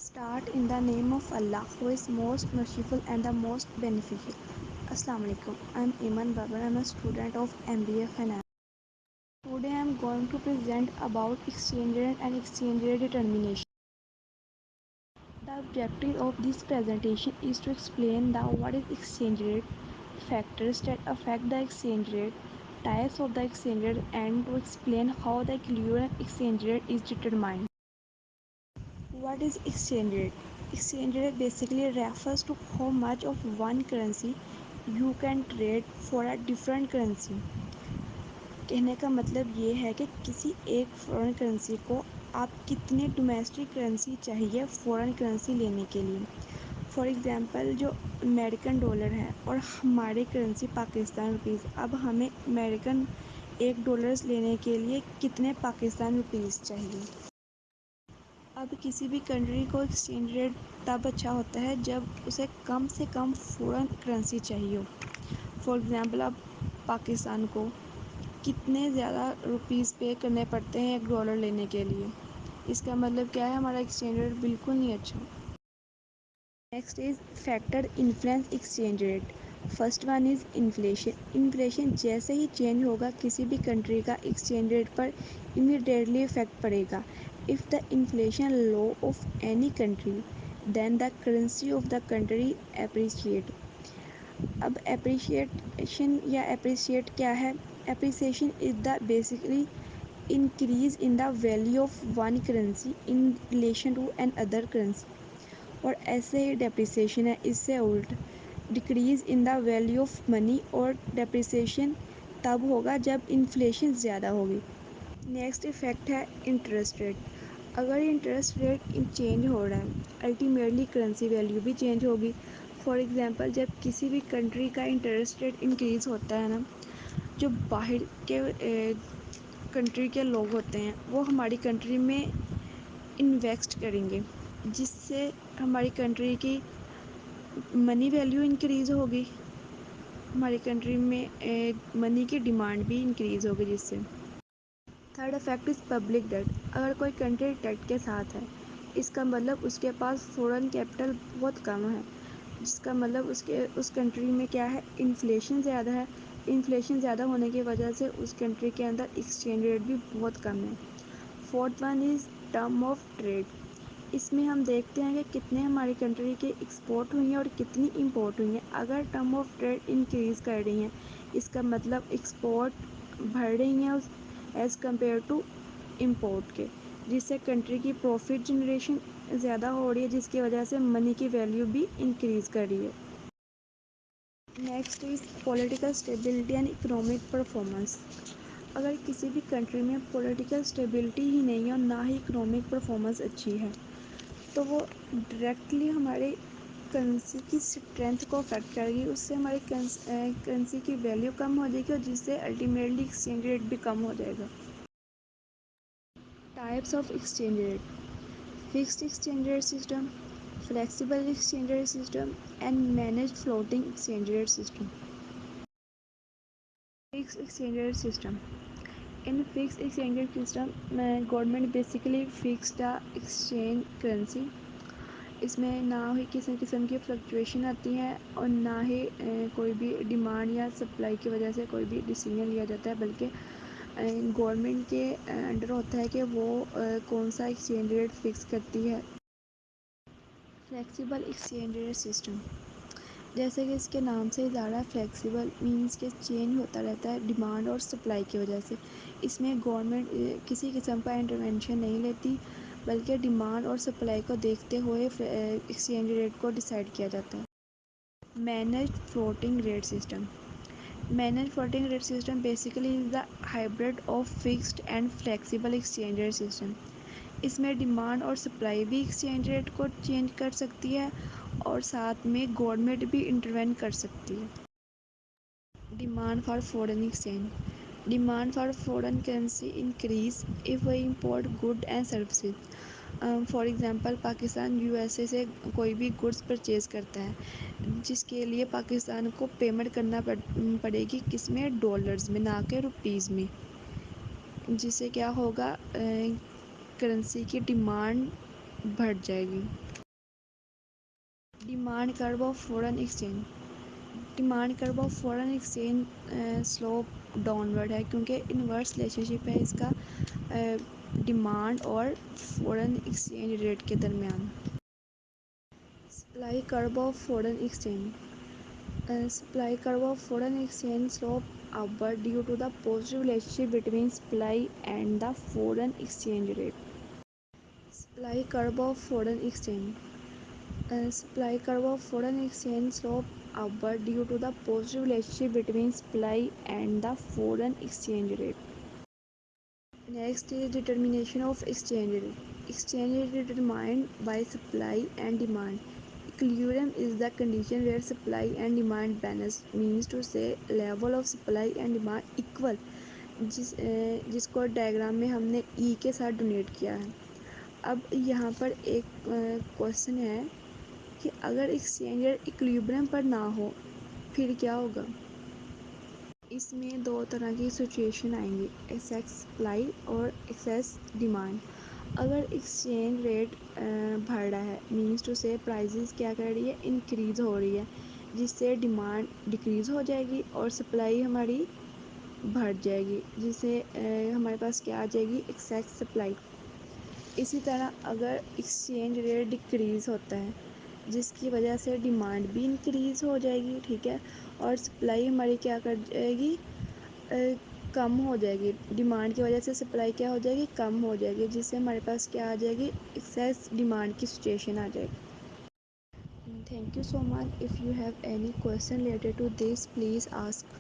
Start in the name of Allah, who is most merciful and the most beneficial. Assalamu alaikum. I am Iman Babar. I am a student of MBA Finance. Today I am going to present about exchange rate and exchange rate determination. The objective of this presentation is to explain what is exchange rate, factors that affect the exchange rate, types of the exchange rate, and to explain how the equilibrium exchange rate is determined. What is exchange rate? Exchange rate basically refers to how much of one currency you can trade for a different currency. कहने का मतलब ये है कि किसी एक foreign currency को आप कितने डोमेस्टिक करेंसी चाहिए फॉरेन करेंसी लेने के लिए. फॉर एग्ज़ाम्पल जो अमेरिकन डॉलर है और हमारी करेंसी पाकिस्तान रुपीज़, अब हमें अमेरिकन $1 लेने के लिए कितने पाकिस्तान रुपीज़ चाहिए. अब किसी भी कंट्री को एक्सचेंज रेट तब अच्छा होता है जब उसे कम से कम फॉरेन करेंसी चाहिए हो. फॉर एग्ज़ाम्पल अब पाकिस्तान को कितने ज़्यादा रुपीज़ पे करने पड़ते हैं $1 लेने के लिए. इसका मतलब क्या है, हमारा एक्सचेंज रेट बिल्कुल नहीं अच्छा. Next is factor influence exchange rate. First one is inflation. Inflation जैसे ही चेंज होगा किसी भी कंट्री का एक्सचेंज रेट पर इमीडिएटली इफेक्ट पड़ेगा. If the inflation low of any country, then the currency of the country appreciate. अब appreciation या appreciate क्या है? Appreciation is the basically increase in the value of one currency in relation to another currency. और ऐसे ही depreciation है इससे उल्ट, decrease in the value of money. और depreciation तब होगा जब inflation ज़्यादा होगी. नेक्स्ट इफेक्ट है इंटरेस्ट रेट. अगर इंटरेस्ट रेट चेंज हो रहा है अल्टीमेटली करेंसी वैल्यू भी चेंज होगी. फॉर एग्ज़ाम्पल जब किसी भी कंट्री का इंटरेस्ट रेट इंक्रीज़ होता है ना, जो बाहर के कंट्री के लोग होते हैं वो हमारी कंट्री में इन्वेस्ट करेंगे, जिससे हमारी कंट्री की मनी वैल्यू इंक्रीज़ होगी, हमारी कंट्री में मनी की डिमांड भी इंक्रीज़ होगी जिससे. Third effect is public debt. अगर कोई कंट्री डेट के साथ है इसका मतलब उसके पास फॉरेन कैपिटल बहुत कम है, जिसका मतलब उस कंट्री में क्या है, इन्फ्लेशन ज़्यादा है. इन्फ्लेशन ज़्यादा होने की वजह से उस कंट्री के अंदर एक्सचेंज रेट भी बहुत कम है. Fourth one is term of trade. इसमें हम देखते हैं कि कितने हमारी कंट्री के एक्सपोर्ट हुई हैं और कितनी इंपोर्ट हुई हैं. अगर टर्म ऑफ ट्रेड इंक्रीज़ कर रही हैं इसका मतलब एक्सपोर्ट बढ़ रही हैं एज़ कम्पेयर टू इम्पोर्ट के, जिससे कंट्री की प्रॉफिट जनरेशन ज़्यादा हो रही है, जिसकी वजह से मनी की वैल्यू भी इंक्रीज़ कर रही है. Next is political stability and economic performance. अगर किसी भी कंट्री में पॉलिटिकल स्टेबिलिटी ही नहीं है और ना ही इकोनॉमिक परफॉर्मेंस अच्छी है तो वो डायरेक्टली हमारे करेंसी की स्ट्रेंथ को अफेक्ट करेगी. उससे हमारी करेंसी की वैल्यू कम हो जाएगी और जिससे अल्टीमेटली एक्सचेंज रेट भी कम हो जाएगा. Types of exchange rate: fixed exchange rate system, flexible exchange rate system and managed floating exchange rate system. Fixed exchange rate system. In fixed exchange rate system में government basically fix the exchange currency. इसमें ना ही किसी किस्म की fluctuation आती हैं और ना ही कोई भी डिमांड या सप्लाई की वजह से कोई भी डिसीजन लिया जाता है, बल्कि गवर्नमेंट के अंडर होता है कि वो कौन सा एक्सचेंज रेट फिक्स करती है. Flexible exchange rate system. जैसे कि इसके नाम से ज़्यादा फ्लेक्सिबल मींस के चेंज होता रहता है डिमांड और सप्लाई की वजह से. इसमें गवर्नमेंट किसी किस्म का इंटरवेंशन नहीं लेती, बल्कि डिमांड और सप्लाई को देखते हुए एक्सचेंज रेट को डिसाइड किया जाता है. Managed floating rate system. Managed floating rate system basically is the hybrid of fixed and flexible exchange rate system. इसमें डिमांड और सप्लाई भी एक्सचेंज रेट को चेंज कर सकती है और साथ में गवर्नमेंट भी इंटरवेन कर सकती है. Demand for foreign exchange. Demand for foreign currency increase if we import good and services. For example Pakistan USA से कोई भी गुड्स परचेज़ करता है जिसके लिए पाकिस्तान को पेमेंट करना पड़ेगी किस में, डॉलर्स में, ना कि रुपीज़ में. जिससे क्या होगा, करेंसी की डिमांड بڑھ جائے گی۔ ڈیمانڈ کرو آف فورن ایکسچینج، ڈیمانڈ کرو of foreign exchange slope down word ہے، کیونکہ انورس ریلیشن شپ ہے اس کا ڈیمانڈ اور فورن ایکسچینج ریٹ کے درمیان۔ Supply curve of foreign exchange, supply curve of foreign exchange slope upward due to the positive relationship between supply and the foreign exchange rate. Supply curve of foreign exchange, supply curve of foreign exchange slope upward due to the positive relationship between supply and the foreign exchange rate. Next is determination of exchange rate. Exchange rate is determined by supply and demand. Equilibrium is the condition where supply and demand balance, means to say level of supply and demand equal, جس کو diagram میں ہم نے ای کے ساتھ donate کیا ہے۔ اب یہاں پر ایک کوشچن ہے کہ اگر ایکسچینج ریٹ اکولیبریم پر نہ ہو پھر کیا ہوگا؟ اس میں دو طرح کی سچویشن آئیں گی، ایکسیس سپلائی اور ایکسیس ڈیمانڈ۔ اگر ایکسچینج ریٹ بڑھ رہا ہے، مینس ٹو سے پرائزز کیا کر رہی ہے، انکریز ہو رہی ہے، جس سے ڈیمانڈ ڈکریز ہو جائے گی اور سپلائی ہماری بڑھ جائے گی، جس سے ہمارے پاس کیا آ جائے گی، ایکسیس سپلائی۔ اسی طرح اگر ایکسچینج ریٹ ڈکریز ہوتا ہے جس کی وجہ سے ڈیمانڈ بھی انکریز ہو جائے گی، ٹھیک ہے، اور سپلائی ہماری کیا کر جائے گی، کم ہو جائے گی، ڈیمانڈ کی وجہ سے سپلائی کیا ہو جائے گی، کم ہو جائے گی، جس سے ہمارے پاس کیا آ جائے گی، ایکسیس ڈیمانڈ کی سچویشن آ جائے گی۔ Thank you so much. If you have any question related to this please ask.